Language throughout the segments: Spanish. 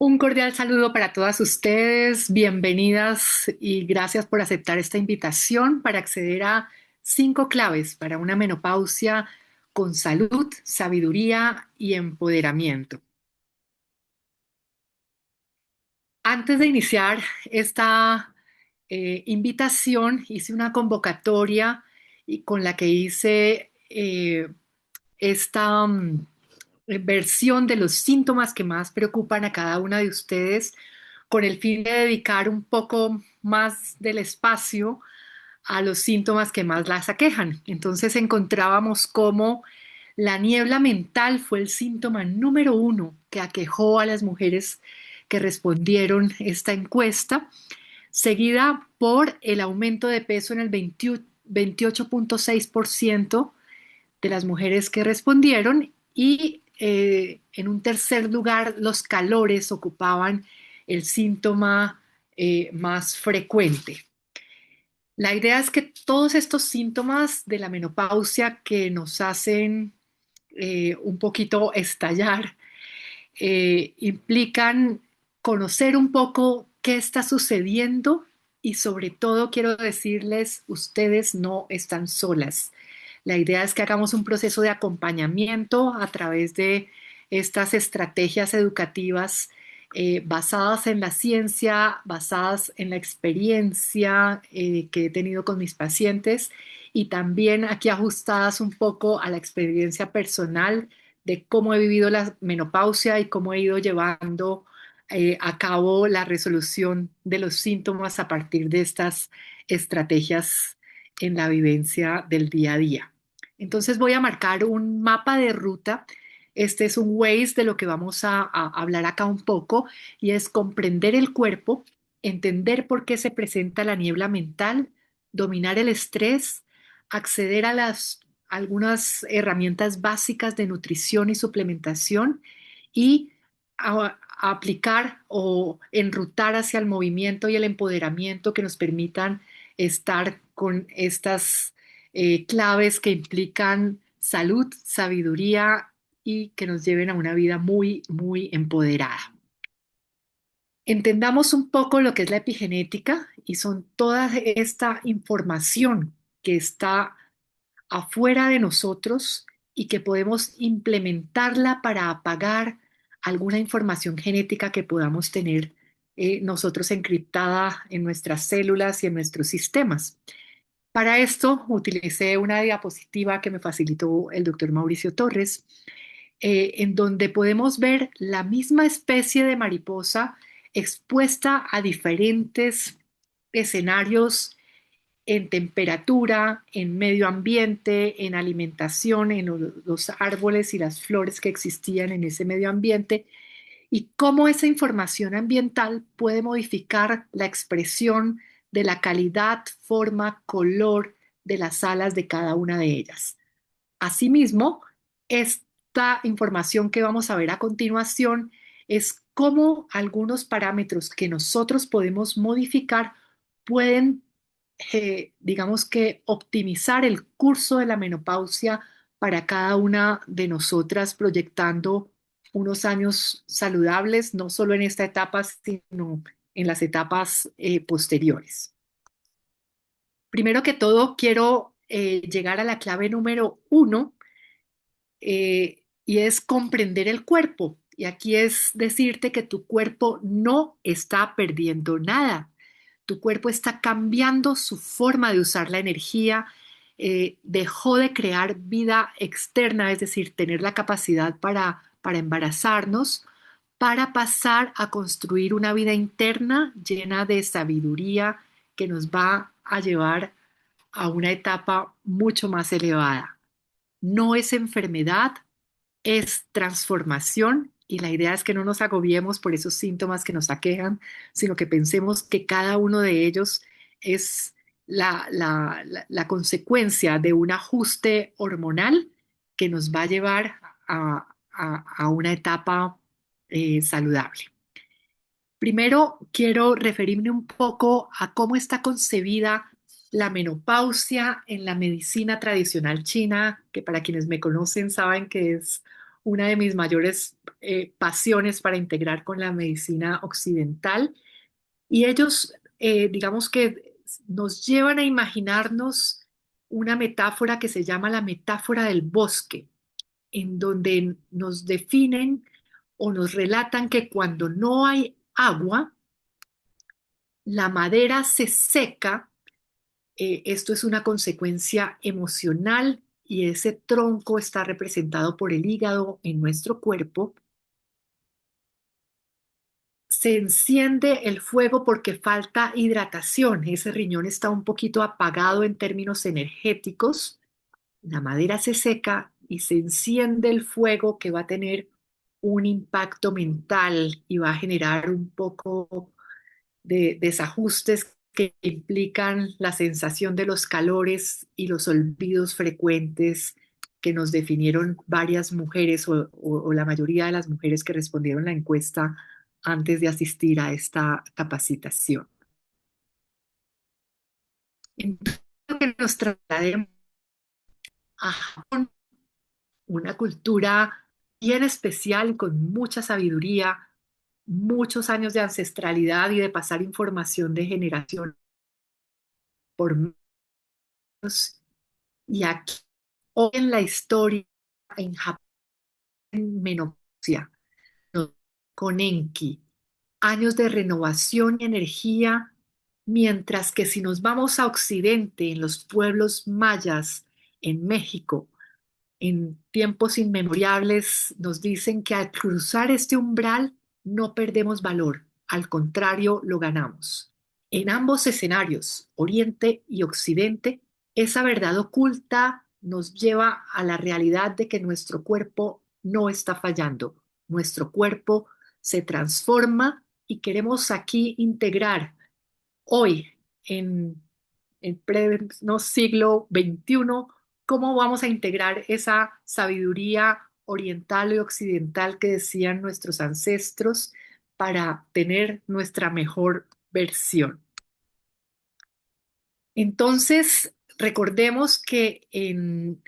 Un cordial saludo para todas ustedes, bienvenidas y gracias por aceptar esta invitación para acceder a 5 claves para una menopausia con salud, sabiduría y empoderamiento. Antes de iniciar esta invitación, hice una convocatoria y con la que hice esta versión de los síntomas que más preocupan a cada una de ustedes con el fin de dedicar un poco más del espacio a los síntomas que más las aquejan. Entonces encontrábamos cómo la niebla mental fue el síntoma número uno que aquejó a las mujeres que respondieron esta encuesta, seguida por el aumento de peso en el 28,6% de las mujeres que respondieron y en un tercer lugar los calores ocupaban el síntoma más frecuente. La idea es que todos estos síntomas de la menopausia que nos hacen un poquito estallar implican conocer un poco qué está sucediendo y sobre todo quiero decirles, ustedes no están solas. La idea es que hagamos un proceso de acompañamiento a través de estas estrategias educativas basadas en la ciencia, basadas en la experiencia que he tenido con mis pacientes y también aquí ajustadas un poco a la experiencia personal de cómo he vivido la menopausia y cómo he ido llevando a cabo la resolución de los síntomas a partir de estas estrategias en la vivencia del día a día. Entonces voy a marcar un mapa de ruta. Este es un Waze de lo que vamos a hablar acá un poco y es comprender el cuerpo, entender por qué se presenta la niebla mental, dominar el estrés, acceder a las algunas herramientas básicas de nutrición y suplementación y a aplicar o enrutar hacia el movimiento y el empoderamiento que nos permitan estar con estas claves que implican salud, sabiduría y que nos lleven a una vida muy, muy empoderada. Entendamos un poco lo que es la epigenética y son toda esta información que está afuera de nosotros y que podemos implementarla para apagar alguna información genética que podamos tener nosotros encriptada en nuestras células y en nuestros sistemas. Para esto utilicé una diapositiva que me facilitó el doctor Mauricio Torres, en donde podemos ver la misma especie de mariposa expuesta a diferentes escenarios en temperatura, en medio ambiente, en alimentación, en los árboles y las flores que existían en ese medio ambiente, y cómo esa información ambiental puede modificar la expresión de la calidad, forma, color de las alas de cada una de ellas. Asimismo, esta información que vamos a ver a continuación es cómo algunos parámetros que nosotros podemos modificar pueden, digamos que, optimizar el curso de la menopausia para cada una de nosotras, proyectando unos años saludables, no solo en esta etapa, sino en las etapas posteriores. Primero que todo, quiero llegar a la clave número uno y es comprender el cuerpo. Y aquí es decirte que tu cuerpo no está perdiendo nada. Tu cuerpo está cambiando su forma de usar la energía, dejó de crear vida externa, es decir, tener la capacidad para embarazarnos, para pasar a construir una vida interna llena de sabiduría que nos va a llevar a una etapa mucho más elevada. No es enfermedad, es transformación y la idea es que no nos agobiemos por esos síntomas que nos aquejan, sino que pensemos que cada uno de ellos es la consecuencia de un ajuste hormonal que nos va a llevar a una etapa saludable. Primero, quiero referirme un poco a cómo está concebida la menopausia en la medicina tradicional china, que para quienes me conocen saben que es una de mis mayores pasiones para integrar con la medicina occidental. Y ellos, digamos que nos llevan a imaginarnos una metáfora que se llama la metáfora del bosque, en donde nos definen o nos relatan que cuando no hay agua, la madera se seca. Esto es una consecuencia emocional y ese tronco está representado por el hígado en nuestro cuerpo. Se enciende el fuego porque falta hidratación. Ese riñón está un poquito apagado en términos energéticos. La madera se seca y se enciende el fuego que va a tener un impacto mental y va a generar un poco de desajustes que implican la sensación de los calores y los olvidos frecuentes que nos definieron varias mujeres o la mayoría de las mujeres que respondieron la encuesta antes de asistir a esta capacitación. Entonces, que nos traslademos a Japón, una cultura bien especial, con mucha sabiduría, muchos años de ancestralidad y de pasar información de generación por menos. Y aquí, hoy en la historia, en Japón, en menopausia, con Enki, años de renovación y energía, mientras que si nos vamos a Occidente, en los pueblos mayas, en México, en tiempos inmemorables, nos dicen que al cruzar este umbral no perdemos valor, al contrario, lo ganamos. En ambos escenarios, Oriente y Occidente, esa verdad oculta nos lleva a la realidad de que nuestro cuerpo no está fallando. Nuestro cuerpo se transforma y queremos aquí integrar hoy, en el pleno siglo XXI, cómo vamos a integrar esa sabiduría oriental y occidental que decían nuestros ancestros para tener nuestra mejor versión. Entonces, recordemos que en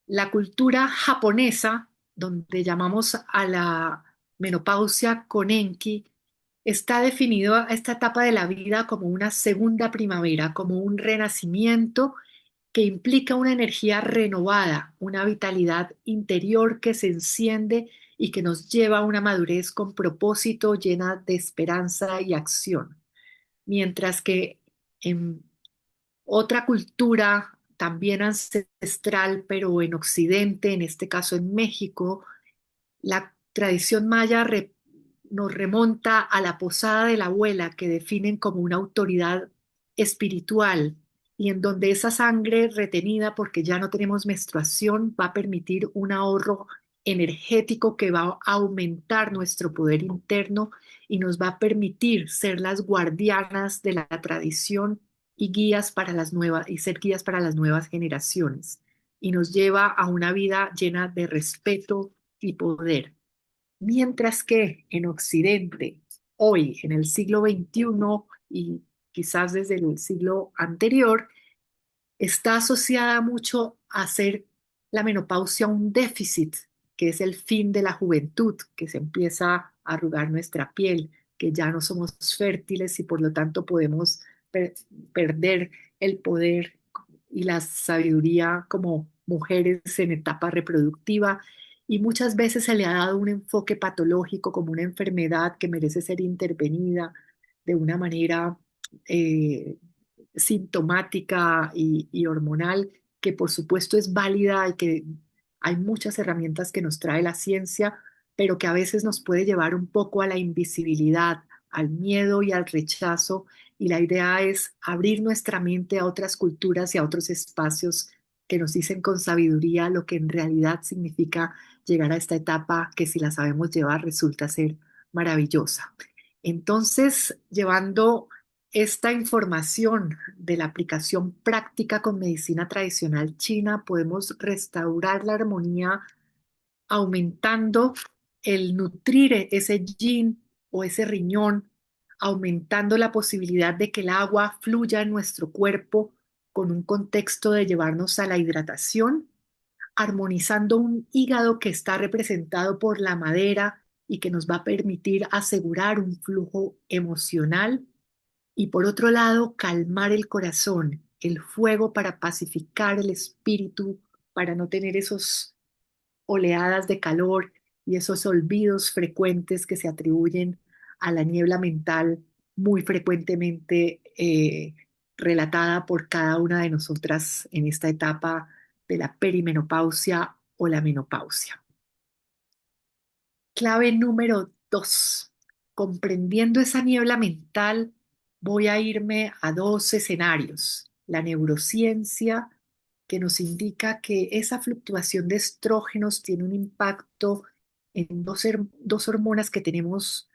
la cultura japonesa, donde llamamos a la menopausia Konenki, está definido a esta etapa de la vida como una segunda primavera, como un renacimiento que implica una energía renovada, una vitalidad interior que se enciende y que nos lleva a una madurez con propósito, llena de esperanza y acción. Mientras que en otra cultura también ancestral, pero en Occidente, en este caso en México, la tradición maya nos remonta a la posada de la abuela, que definen como una autoridad espiritual y en donde esa sangre retenida porque ya no tenemos menstruación va a permitir un ahorro energético que va a aumentar nuestro poder interno y nos va a permitir ser las guardianas de la tradición y guías para las nuevas y ser guías para las nuevas generaciones y nos lleva a una vida llena de respeto y poder. Mientras que en Occidente, hoy, en el siglo XXI y quizás desde el siglo anterior, está asociada mucho a hacer la menopausia un déficit, que es el fin de la juventud, que se empieza a arrugar nuestra piel, que ya no somos fértiles y por lo tanto podemos per- perder el poder y la sabiduría como mujeres en etapa reproductiva. Y muchas veces se le ha dado un enfoque patológico como una enfermedad que merece ser intervenida de una manera eh, sintomática y hormonal, que por supuesto es válida y que hay muchas herramientas que nos trae la ciencia, pero que a veces nos puede llevar un poco a la invisibilidad, al miedo y al rechazo. Y la idea es abrir nuestra mente a otras culturas y a otros espacios que nos dicen con sabiduría lo que en realidad significa llegar a esta etapa que si la sabemos llevar resulta ser maravillosa. Entonces, llevando esta información de la aplicación práctica con medicina tradicional china, podemos restaurar la armonía aumentando el nutrir ese yin o ese riñón, aumentando la posibilidad de que el agua fluya en nuestro cuerpo con un contexto de llevarnos a la hidratación, armonizando un hígado que está representado por la madera y que nos va a permitir asegurar un flujo emocional. Y por otro lado, calmar el corazón, el fuego para pacificar el espíritu, para no tener esos oleadas de calor y esos olvidos frecuentes que se atribuyen a la niebla mental, muy frecuentemente relatada por cada una de nosotras en esta etapa de la perimenopausia o la menopausia. Clave número 2. Comprendiendo esa niebla mental, voy a irme a dos escenarios. La neurociencia, que nos indica que esa fluctuación de estrógenos tiene un impacto en dos hormonas que tenemos,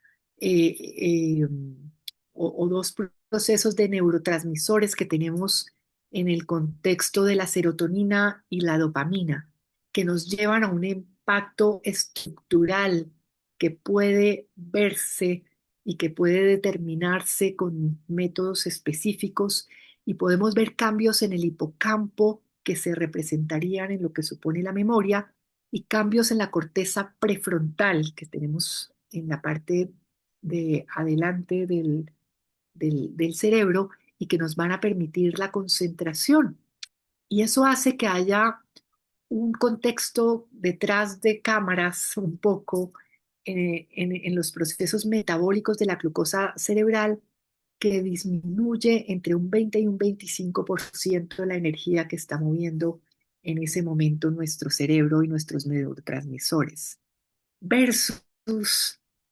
o dos procesos de neurotransmisores que tenemos en el contexto de la serotonina y la dopamina, que nos llevan a un impacto estructural que puede verse y que puede determinarse con métodos específicos, y podemos ver cambios en el hipocampo que se representarían en lo que supone la memoria, y cambios en la corteza prefrontal que tenemos en la parte de adelante del cerebro, y que nos van a permitir la concentración. Y eso hace que haya un contexto detrás de cámaras un poco en los procesos metabólicos de la glucosa cerebral, que disminuye entre un 20 y un 25% la energía que está moviendo en ese momento nuestro cerebro y nuestros neurotransmisores, versus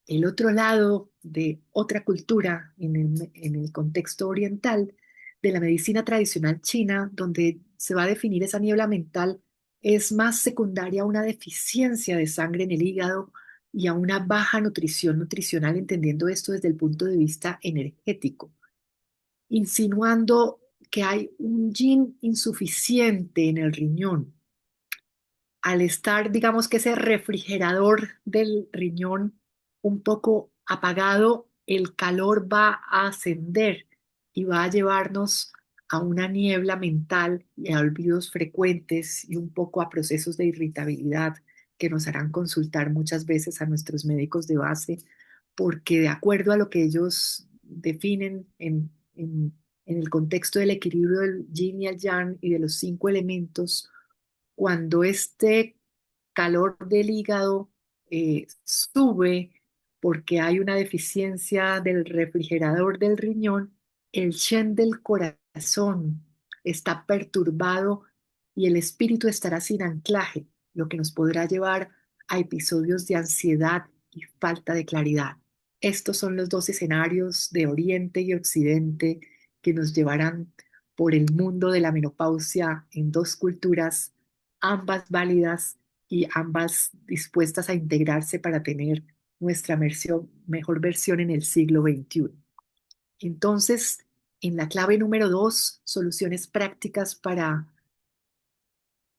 el otro lado de otra cultura en el contexto oriental de la medicina tradicional china, donde se va a definir esa niebla mental es más secundaria a una deficiencia de sangre en el hígado y a una baja nutrición nutricional, entendiendo esto desde el punto de vista energético, insinuando que hay un yin insuficiente en el riñón. Al estar, digamos que ese refrigerador del riñón un poco apagado, el calor va a ascender y va a llevarnos a una niebla mental y a olvidos frecuentes y un poco a procesos de irritabilidad que nos harán consultar muchas veces a nuestros médicos de base, porque de acuerdo a lo que ellos definen en el contexto del equilibrio del yin y el yang y de los cinco elementos, cuando este calor del hígado sube porque hay una deficiencia del refrigerador del riñón, el Shen del corazón está perturbado y el espíritu estará sin anclaje, lo que nos podrá llevar a episodios de ansiedad y falta de claridad. Estos son los dos escenarios de Oriente y Occidente que nos llevarán por el mundo de la menopausia en dos culturas, ambas válidas y ambas dispuestas a integrarse para tener nuestra mejor versión en el siglo XXI. Entonces, en la clave número 2, soluciones prácticas para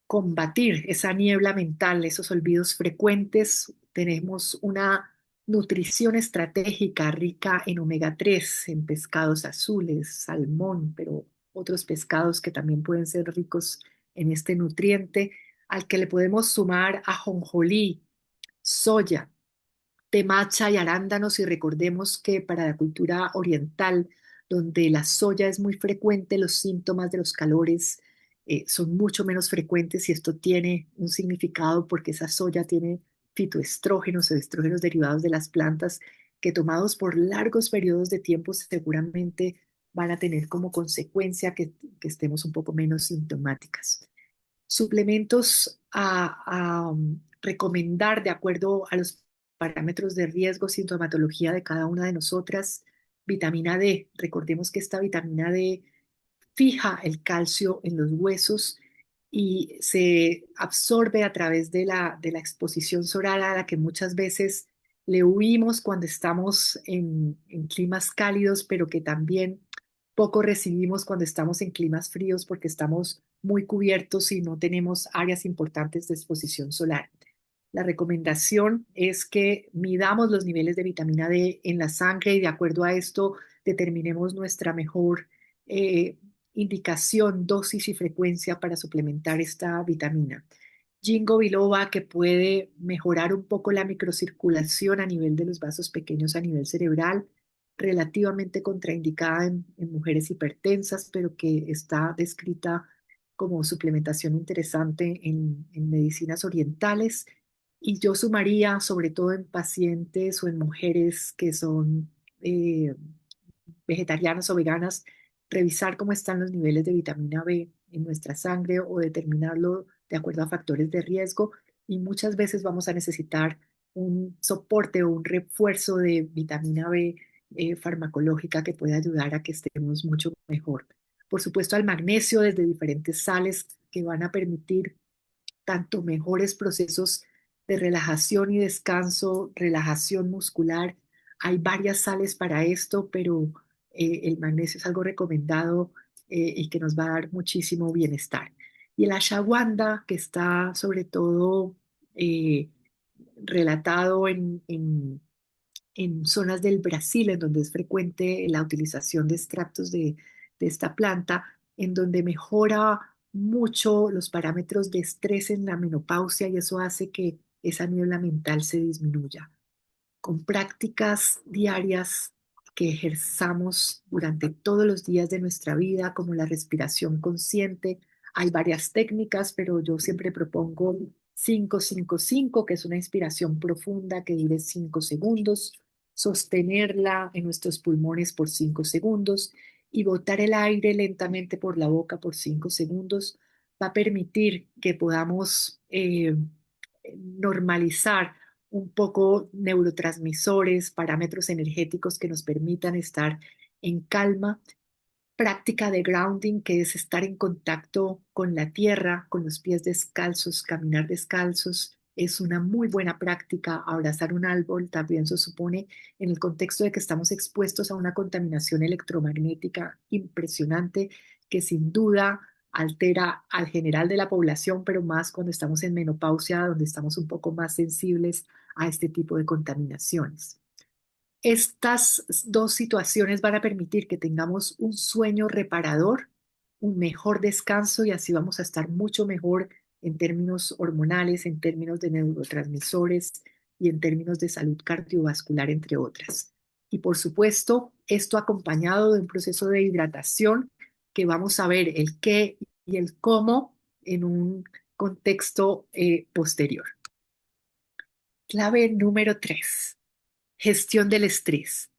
combatir esa niebla mental, esos olvidos frecuentes, tenemos una nutrición estratégica rica en omega 3, en pescados azules, salmón, pero otros pescados que también pueden ser ricos en este nutriente, al que le podemos sumar ajonjolí, soya, de matcha y arándanos, y recordemos que para la cultura oriental, donde la soya es muy frecuente, los síntomas de los calores son mucho menos frecuentes, y esto tiene un significado porque esa soya tiene fitoestrógenos o estrógenos derivados de las plantas que, tomados por largos periodos de tiempo, seguramente van a tener como consecuencia que estemos un poco menos sintomáticas. Suplementos a recomendar de acuerdo a los parámetros de riesgo, sintomatología de cada una de nosotras. Vitamina D. Recordemos que esta vitamina D fija el calcio en los huesos y se absorbe a través de la exposición solar, a la que muchas veces le huimos cuando estamos en climas cálidos, pero que también poco recibimos cuando estamos en climas fríos porque estamos muy cubiertos y no tenemos áreas importantes de exposición solar. La recomendación es que midamos los niveles de vitamina D en la sangre y de acuerdo a esto determinemos nuestra mejor indicación, dosis y frecuencia para suplementar esta vitamina. Ginkgo biloba, que puede mejorar un poco la microcirculación a nivel de los vasos pequeños a nivel cerebral, relativamente contraindicada en mujeres hipertensas, pero que está descrita como suplementación interesante en medicinas orientales. Y yo sumaría, sobre todo en pacientes o en mujeres que son eh, vegetarianas o veganas, revisar cómo están los niveles de vitamina B en nuestra sangre o determinarlo de acuerdo a factores de riesgo. Y muchas veces vamos a necesitar un soporte o un refuerzo de vitamina B farmacológica que pueda ayudar a que estemos mucho mejor. Por supuesto, al magnesio desde diferentes sales que van a permitir tanto mejores procesos de relajación y descanso, relajación muscular. Hay varias sales para esto, pero el magnesio es algo recomendado y que nos va a dar muchísimo bienestar. Y el ashwagandha, que está sobre todo eh, relatado en zonas del Brasil, en donde es frecuente la utilización de extractos de esta planta, en donde mejora mucho los parámetros de estrés en la menopausia y eso hace que esa niebla mental se disminuya con prácticas diarias que ejerzamos durante todos los días de nuestra vida, como la respiración consciente. Hay varias técnicas, pero yo siempre propongo 5-5-5, que es una inspiración profunda que dure 5 segundos, sostenerla en nuestros pulmones por 5 segundos y botar el aire lentamente por la boca por 5 segundos. Va a permitir que podamos normalizar un poco neurotransmisores, parámetros energéticos que nos permitan estar en calma. Práctica de grounding, que es estar en contacto con la tierra, con los pies descalzos, caminar descalzos. Es una muy buena práctica. Abrazar un árbol también se supone en el contexto de que estamos expuestos a una contaminación electromagnética impresionante que sin duda altera al general de la población, pero más cuando estamos en menopausia, donde estamos un poco más sensibles a este tipo de contaminaciones. Estas dos situaciones van a permitir que tengamos un sueño reparador, un mejor descanso y así vamos a estar mucho mejor en términos hormonales, en términos de neurotransmisores y en términos de salud cardiovascular, entre otras. Y por supuesto, esto acompañado de un proceso de hidratación que vamos a ver el qué y el cómo en un contexto posterior. Clave número 3: gestión del estrés.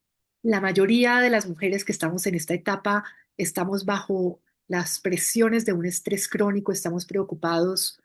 La mayoría de las mujeres que estamos en esta etapa estamos bajo las presiones de un estrés crónico, estamos preocupados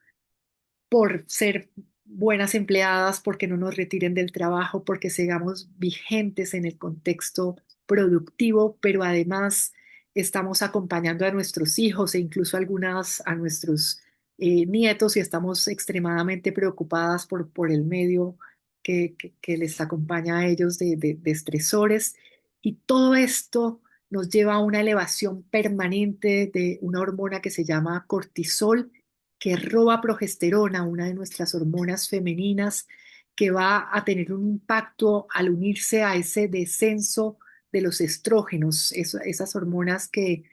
por ser buenas empleadas, porque no nos retiren del trabajo, porque sigamos vigentes en el contexto productivo, pero además estamos acompañando a nuestros hijos e incluso algunas a nuestros nietos y estamos extremadamente preocupadas por el medio que les acompaña a ellos de estresores. Y todo esto nos lleva a una elevación permanente de una hormona que se llama cortisol, que roba progesterona, una de nuestras hormonas femeninas, que va a tener un impacto al unirse a ese descenso de los estrógenos, esas hormonas que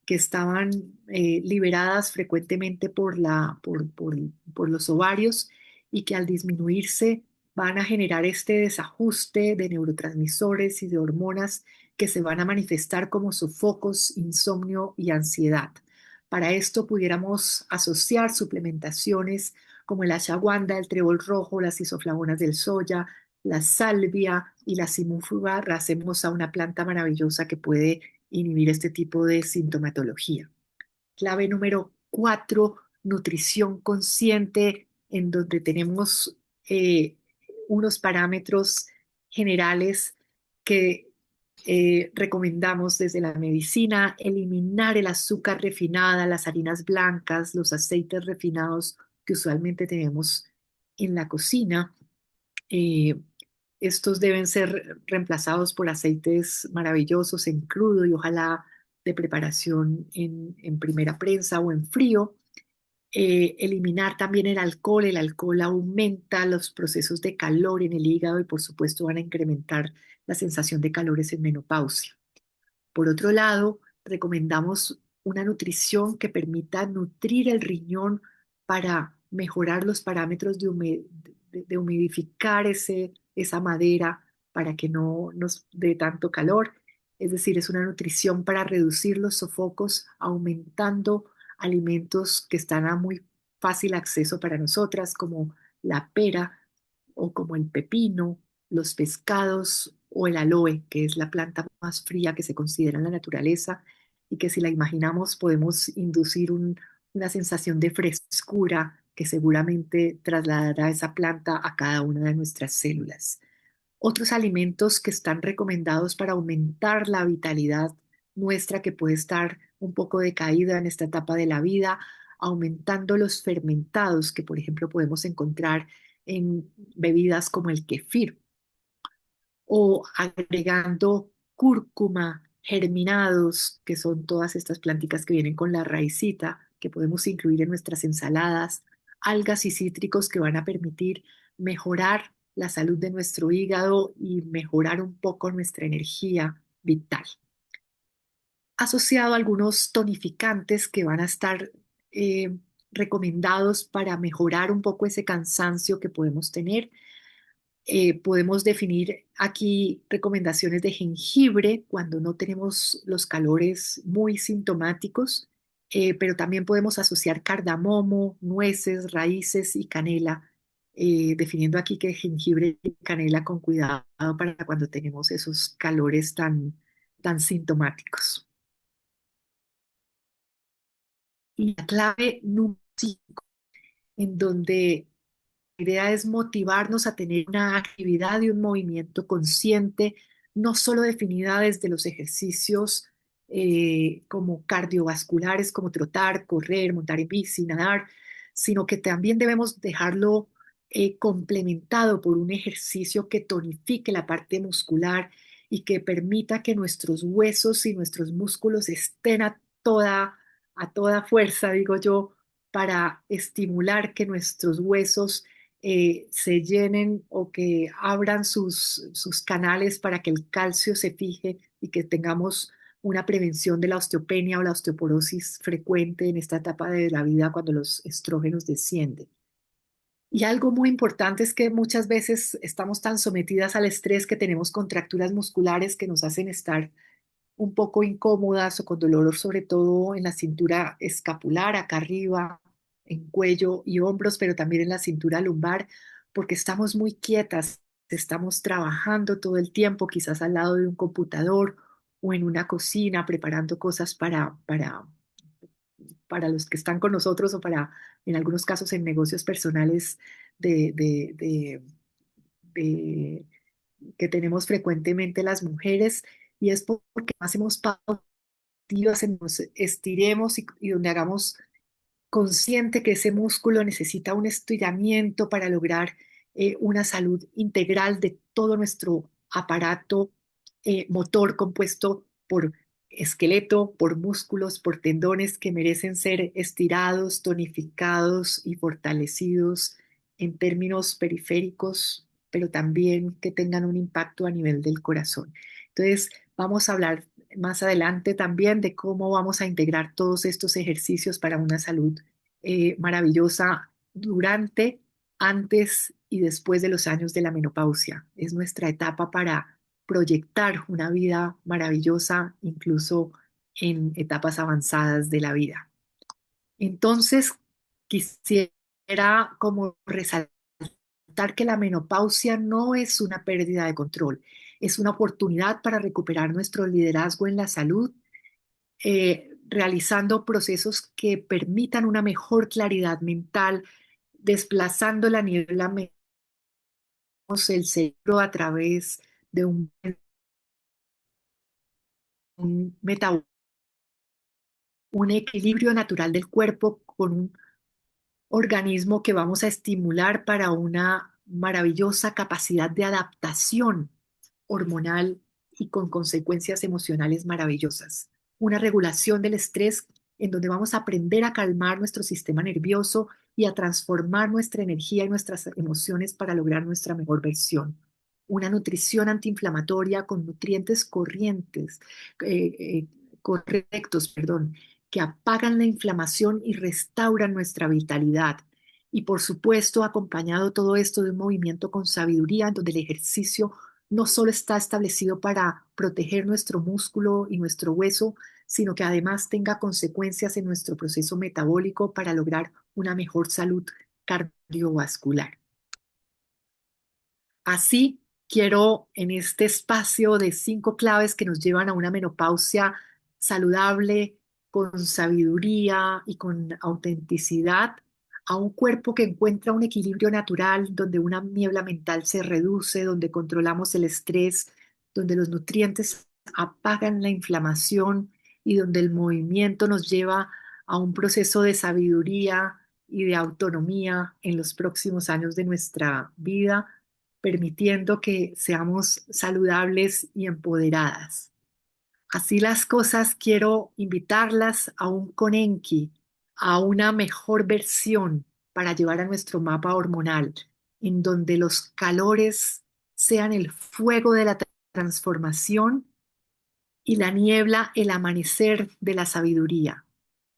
estaban liberadas frecuentemente por los ovarios y que al disminuirse van a generar este desajuste de neurotransmisores y de hormonas que se van a manifestar como sofocos, insomnio y ansiedad. Para esto pudiéramos asociar suplementaciones como el ashwagandha, el trébol rojo, las isoflavonas del soya, la salvia y la simúfuga racemosa, una planta maravillosa que puede inhibir este tipo de sintomatología. Clave número 4: nutrición consciente, en donde tenemos eh, unos parámetros generales que recomendamos desde la medicina: eliminar el azúcar refinada, las harinas blancas, los aceites refinados que usualmente tenemos en la cocina. Eh, Estos deben ser reemplazados por aceites maravillosos en crudo y ojalá de preparación en primera prensa o en frío. Eliminar también el alcohol. El alcohol aumenta los procesos de calor en el hígado y por supuesto van a incrementar la sensación de calores en menopausia. Por otro lado, recomendamos una nutrición que permita nutrir el riñón para mejorar los parámetros de humidificar esa madera para que no nos dé tanto calor. Es decir, es una nutrición para reducir los sofocos, aumentando alimentos que están a muy fácil acceso para nosotras, como la pera o como el pepino, los pescados o el aloe, que es la planta más fría que se considera en la naturaleza y que si la imaginamos podemos inducir una sensación de frescura que seguramente trasladará esa planta a cada una de nuestras células. Otros alimentos que están recomendados para aumentar la vitalidad nuestra, que puede estar un poco decaída en esta etapa de la vida, aumentando los fermentados que, por ejemplo, podemos encontrar en bebidas como el kefir o agregando cúrcuma, germinados, que son todas estas planticas que vienen con la raicita, que podemos incluir en nuestras ensaladas, algas y cítricos que van a permitir mejorar la salud de nuestro hígado y mejorar un poco nuestra energía vital. Asociado a algunos tonificantes que van a estar eh, recomendados para mejorar un poco ese cansancio que podemos tener. Podemos definir aquí recomendaciones de jengibre cuando no tenemos los calores muy sintomáticos, pero también podemos asociar cardamomo, nueces, raíces y canela, definiendo aquí que jengibre y canela con cuidado para cuando tenemos esos calores tan sintomáticos. Y la clave número 5, en donde la idea es motivarnos a tener una actividad y un movimiento consciente, no solo definida desde los ejercicios como cardiovasculares, como trotar, correr, montar en bici, nadar, sino que también debemos dejarlo complementado por un ejercicio que tonifique la parte muscular y que permita que nuestros huesos y nuestros músculos estén a toda fuerza, digo yo, para estimular que nuestros huesos se llenen o que abran sus canales para que el calcio se fije y que tengamos una prevención de la osteopenia o la osteoporosis frecuente en esta etapa de la vida cuando los estrógenos descienden. Y algo muy importante es que muchas veces estamos tan sometidas al estrés que tenemos contracturas musculares que nos hacen estar un poco incómodas o con dolor, sobre todo en la cintura escapular, acá arriba, en cuello y hombros, pero también en la cintura lumbar, porque estamos muy quietas, estamos trabajando todo el tiempo, quizás al lado de un computador o en una cocina preparando cosas para los que están con nosotros o para, en algunos casos, en negocios personales de, de, de de- que tenemos frecuentemente las mujeres, y es porque hacemos pausativas, nos estiremos y donde hagamos consciente que ese músculo necesita un estiramiento para lograr una salud integral de todo nuestro aparato motor compuesto por esqueleto, por músculos, por tendones que merecen ser estirados, tonificados y fortalecidos en términos periféricos, pero también que tengan un impacto a nivel del corazón. Entonces, vamos a hablar más adelante también de cómo vamos a integrar todos estos ejercicios para una salud maravillosa durante, antes y después de los años de la menopausia. Es nuestra etapa para proyectar una vida maravillosa, incluso en etapas avanzadas de la vida. Entonces, quisiera como resaltar que la menopausia no es una pérdida de control, es una oportunidad para recuperar nuestro liderazgo en la salud, realizando procesos que permitan una mejor claridad mental, desplazando la niebla, el cerebro a través de un, un equilibrio natural del cuerpo con un organismo que vamos a estimular para una maravillosa capacidad de adaptación hormonal y con consecuencias emocionales maravillosas. Una regulación del estrés en donde vamos a aprender a calmar nuestro sistema nervioso y a transformar nuestra energía y nuestras emociones para lograr nuestra mejor versión. Una nutrición antiinflamatoria con nutrientes eh, eh, correctos, perdón, que apagan la inflamación y restauran nuestra vitalidad. y por supuesto acompañado todo esto de un movimiento con sabiduría, en donde el ejercicio no solo está establecido para proteger nuestro músculo y nuestro hueso, sino que además tenga consecuencias en nuestro proceso metabólico para lograr una mejor salud cardiovascular. Así, quiero en este espacio de 5 claves que nos llevan a una menopausia saludable, con sabiduría y con autenticidad, a un cuerpo que encuentra un equilibrio natural, donde una niebla mental se reduce, donde controlamos el estrés, donde los nutrientes apagan la inflamación y donde el movimiento nos lleva a un proceso de sabiduría y de autonomía en los próximos años de nuestra vida, permitiendo que seamos saludables y empoderadas. Así las cosas, quiero invitarlas a un Konenki, a una mejor versión para llevar a nuestro mapa hormonal, en donde los calores sean el fuego de la transformación y la niebla el amanecer de la sabiduría.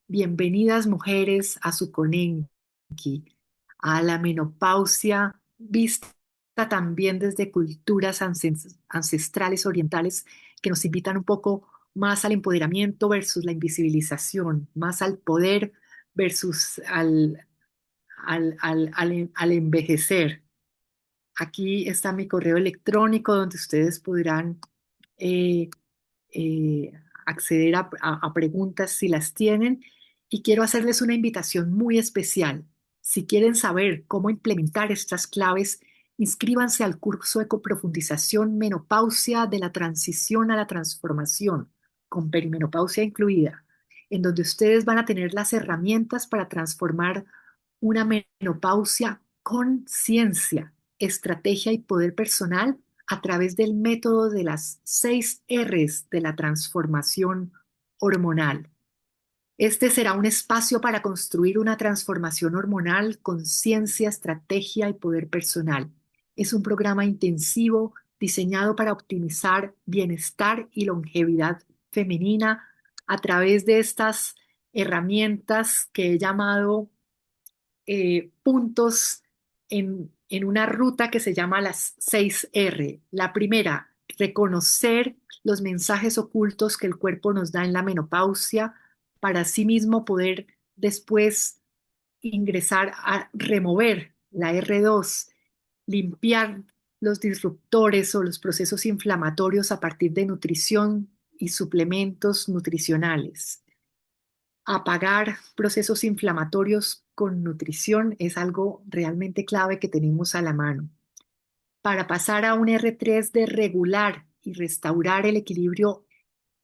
Bienvenidas mujeres a su Konenki, a la menopausia vista también desde culturas ancestrales orientales que nos invitan un poco más al empoderamiento versus la invisibilización, más al poder versus al envejecer. Aquí está mi correo electrónico donde ustedes podrán eh, eh, acceder a preguntas si las tienen, y quiero hacerles una invitación muy especial. Si quieren saber cómo implementar estas claves, inscríbanse al curso de coprofundización Menopausia de la transición a la transformación, con perimenopausia incluida, en donde ustedes van a tener las herramientas para transformar una menopausia con ciencia, estrategia y poder personal a través del método de las 6 Rs de la transformación hormonal. Este será un espacio para construir una transformación hormonal con ciencia, estrategia y poder personal. Es un programa intensivo diseñado para optimizar bienestar y longevidad femenina a través de estas herramientas que he llamado puntos en una ruta que se llama las 6 R. La primera, reconocer los mensajes ocultos que el cuerpo nos da en la menopausia para sí mismo poder después ingresar a remover la R2, limpiar los disruptores o los procesos inflamatorios a partir de nutrición y suplementos nutricionales. Apagar procesos inflamatorios con nutrición es algo realmente clave que tenemos a la mano. Para pasar a un R3 de regular y restaurar el equilibrio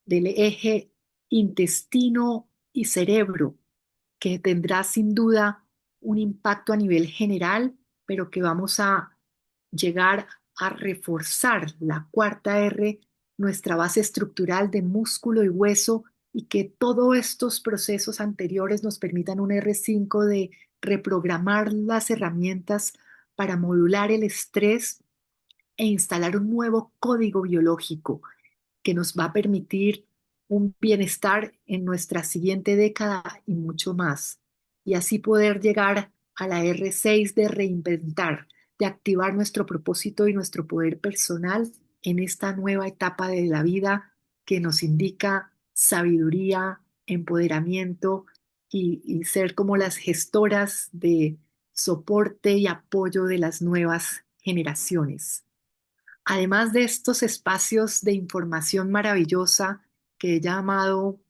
del eje intestino y cerebro, que tendrá sin duda un impacto a nivel general, pero que vamos a llegar a reforzar la 4 R, nuestra base estructural de músculo y hueso, y que todos estos procesos anteriores nos permitan un R5 de reprogramar las herramientas para modular el estrés e instalar un nuevo código biológico que nos va a permitir un bienestar en nuestra siguiente década y mucho más. Y así poder llegar a la R6 de reinventar, de activar nuestro propósito y nuestro poder personal en esta nueva etapa de la vida que nos indica sabiduría, empoderamiento y ser como las gestoras de soporte y apoyo de las nuevas generaciones. Además de estos espacios de información maravillosa que he llamado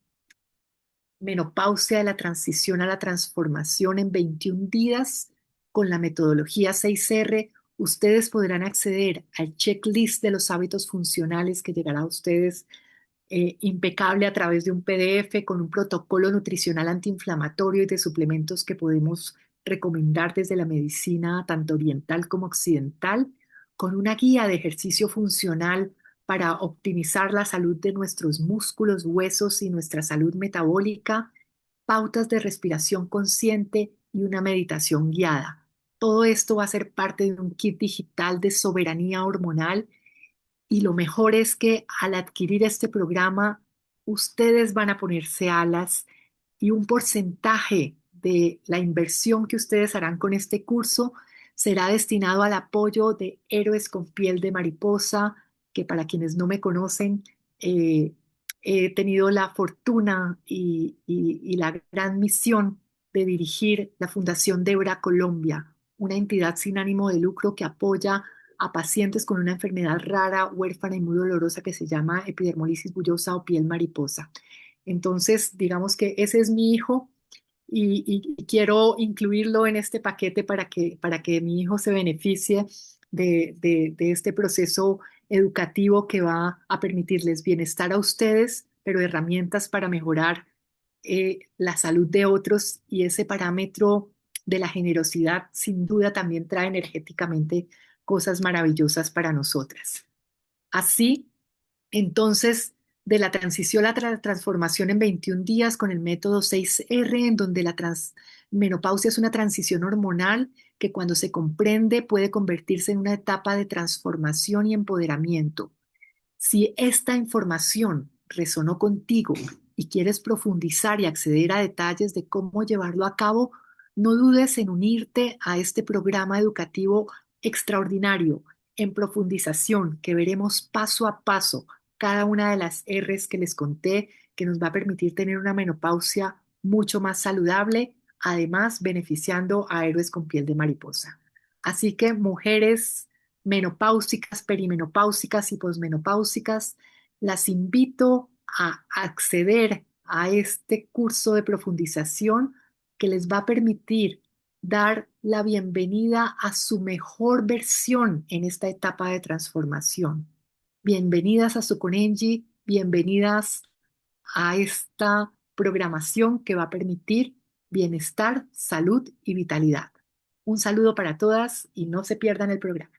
Menopausia de la transición a la transformación en 21 días con la metodología 6R, ustedes podrán acceder al checklist de los hábitos funcionales que llegará a ustedes impecable a través de un PDF con un protocolo nutricional antiinflamatorio y de suplementos que podemos recomendar desde la medicina tanto oriental como occidental, con una guía de ejercicio funcional para optimizar la salud de nuestros músculos, huesos y nuestra salud metabólica, pautas de respiración consciente y una meditación guiada. Todo esto va a ser parte de un kit digital de soberanía hormonal, y lo mejor es que al adquirir este programa, ustedes van a ponerse alas y un porcentaje de la inversión que ustedes harán con este curso será destinado al apoyo de Héroes con Piel de Mariposa, que para quienes no me conocen, eh, he tenido la fortuna y la gran misión de dirigir la Fundación Debra Colombia, una entidad sin ánimo de lucro que apoya a pacientes con una enfermedad rara, huérfana y muy dolorosa que se llama epidermolisis bullosa o piel mariposa. Entonces, digamos que ese es mi hijo y quiero incluirlo en este paquete para que mi hijo se beneficie de este proceso educativo que va a permitirles bienestar a ustedes, pero herramientas para mejorar la salud de otros, y ese parámetro de la generosidad sin duda también trae energéticamente cosas maravillosas para nosotras. Así, entonces, de la transición a la transformación en 21 días con el método 6R, en donde la menopausia es una transición hormonal que cuando se comprende puede convertirse en una etapa de transformación y empoderamiento. Si esta información resonó contigo y quieres profundizar y acceder a detalles de cómo llevarlo a cabo, no dudes en unirte a este programa educativo extraordinario en profundización que veremos paso a paso cada una de las R's que les conté, que nos va a permitir tener una menopausia mucho más saludable, además beneficiando a héroes con piel de mariposa. Así que mujeres menopáusicas, perimenopáusicas y posmenopáusicas, las invito a acceder a este curso de profundización que les va a permitir dar la bienvenida a su mejor versión en esta etapa de transformación. Bienvenidas a Soconenji, bienvenidas a esta programación que va a permitir bienestar, salud y vitalidad. Un saludo para todas y no se pierdan el programa.